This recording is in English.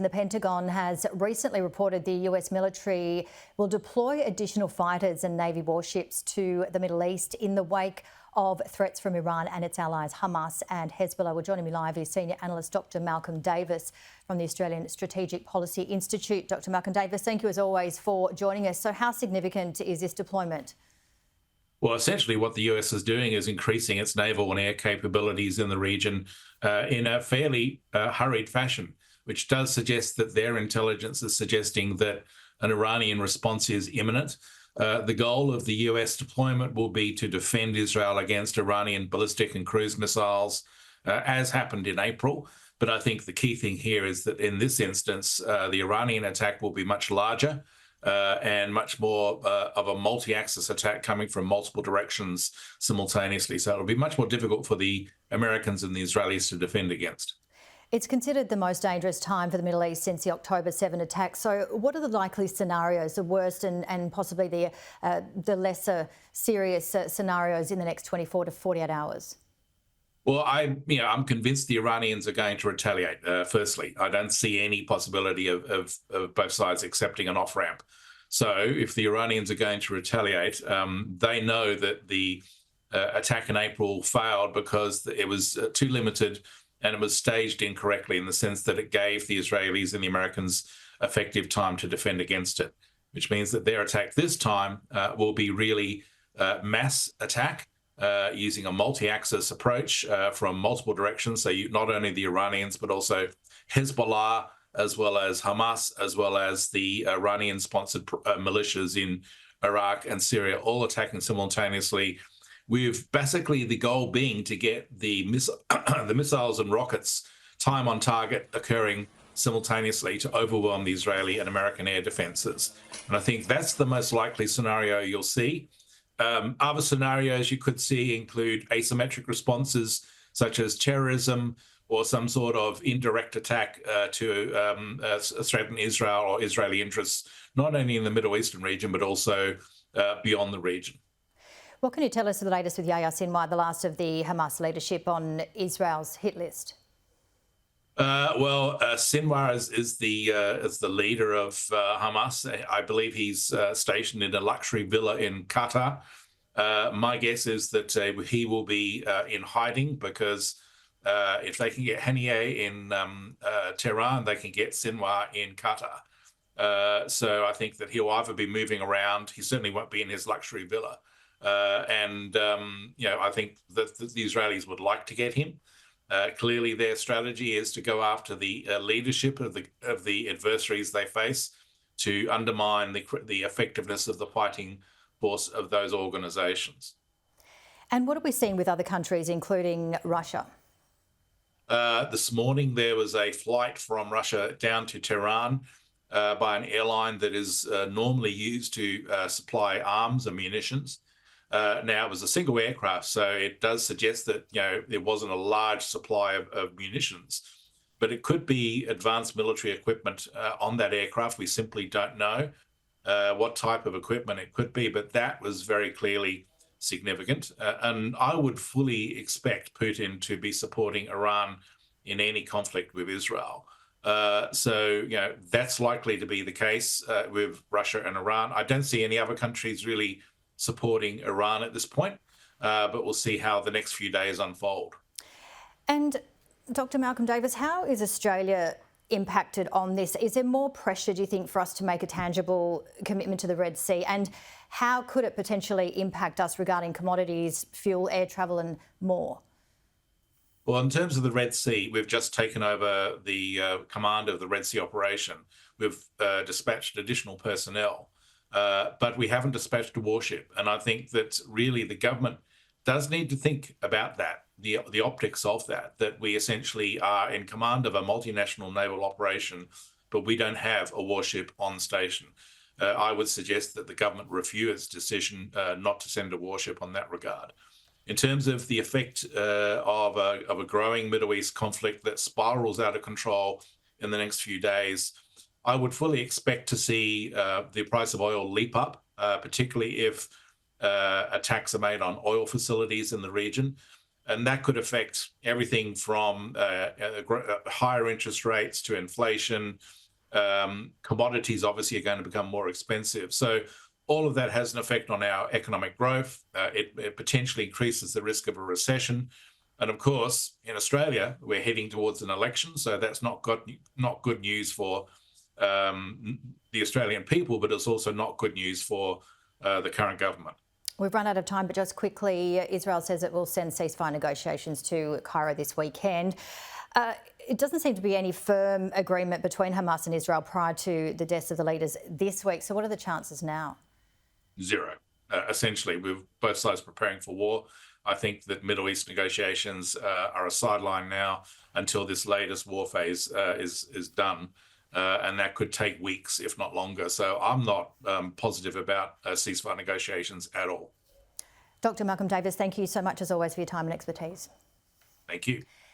The Pentagon has recently reported the US military will deploy additional fighters and Navy warships to the Middle East in the wake of threats from Iran and its allies, Hamas and Hezbollah. Well, joining me live is senior analyst Dr. Malcolm Davis from the Australian Strategic Policy Institute. Dr. Malcolm Davis, thank you as always for joining us. So how significant is this deployment? Well, essentially what the US is doing is increasing its naval and air capabilities in the region in a fairly hurried fashion, which does suggest that their intelligence is suggesting that an Iranian response is imminent. The goal of the US deployment will be to defend Israel against Iranian ballistic and cruise missiles, as happened in April. But I think the key thing here is that in this instance, the Iranian attack will be much larger and much more of a multi-axis attack coming from multiple directions simultaneously. So it'll be much more difficult for the Americans and the Israelis to defend against. It's considered the most dangerous time for the Middle East since the October 7 attack. So what are the likely scenarios, the worst and possibly the lesser serious scenarios in the next 24 to 48 hours? Well, I'm convinced the Iranians are going to retaliate. Firstly, I don't see any possibility of both sides accepting an off-ramp. So if the Iranians are going to retaliate, they know that the attack in April failed because it was too limited and it was staged incorrectly in the sense that it gave the Israelis and the Americans effective time to defend against it, which means that their attack this time will be really mass attack using a multi-axis approach from multiple directions. So not only the Iranians, but also Hezbollah, as well as Hamas, as well as the Iranian-sponsored militias in Iraq and Syria, all attacking simultaneously, with basically the goal being to get the missiles and rockets time on target occurring simultaneously to overwhelm the Israeli and American air defenses. And I think that's the most likely scenario you'll see. Other scenarios you could see include asymmetric responses such as terrorism or some sort of indirect attack to threaten Israel or Israeli interests, not only in the Middle Eastern region, but also beyond the region. What can you tell us of the latest with Yahya Sinwar, the last of the Hamas leadership on Israel's hit list? Sinwar is the leader of Hamas. I believe he's stationed in a luxury villa in Qatar. My guess is that he will be in hiding because if they can get Haniyeh in Tehran, they can get Sinwar in Qatar. So I think that he'll either be moving around. He certainly won't be in his luxury villa. I think that the Israelis would like to get him. Clearly, their strategy is to go after the leadership of the adversaries they face to undermine the effectiveness of the fighting force of those organizations. And what have we seen with other countries, including Russia? This morning, there was a flight from Russia down to Tehran by an airline that is normally used to supply arms and munitions. Now, it was a single aircraft, so it does suggest that there wasn't a large supply of munitions, but it could be advanced military equipment on that aircraft. We simply don't know what type of equipment it could be, but that was very clearly significant. And I would fully expect Putin to be supporting Iran in any conflict with Israel. So that's likely to be the case with Russia and Iran. I don't see any other countries really supporting Iran at this point, but we'll see how the next few days unfold. And Dr. Malcolm Davis, how is Australia impacted on this? Is there more pressure, do you think, for us to make a tangible commitment to the Red Sea? And how could it potentially impact us regarding commodities, fuel, air travel and more? Well, in terms of the Red Sea, we've just taken over the command of the Red Sea operation. We've dispatched additional personnel. But we haven't dispatched a warship. And I think that really the government does need to think about that, the optics of that we essentially are in command of a multinational naval operation, but we don't have a warship on station. I would suggest that the government review its decision not to send a warship on that regard. In terms of the effect of a growing Middle East conflict that spirals out of control in the next few days, I would fully expect to see the price of oil leap up, particularly if attacks are made on oil facilities in the region. And that could affect everything from higher interest rates to inflation. Commodities obviously are going to become more expensive. So all of that has an effect on our economic growth. It potentially increases the risk of a recession. And of course, in Australia, we're heading towards an election. So that's not good news for the Australian people, but it's also not good news for the current government. We've run out of time, but just quickly, Israel says it will send ceasefire negotiations to Cairo this weekend. It doesn't seem to be any firm agreement between Hamas and Israel prior to the deaths of the leaders this week. So what are the chances now? Zero. Essentially, with both sides preparing for war. I think that Middle East negotiations are a sideline now until this latest war phase is done. And that could take weeks, if not longer. So I'm not positive about ceasefire negotiations at all. Dr. Malcolm Davis, thank you so much as always for your time and expertise. Thank you.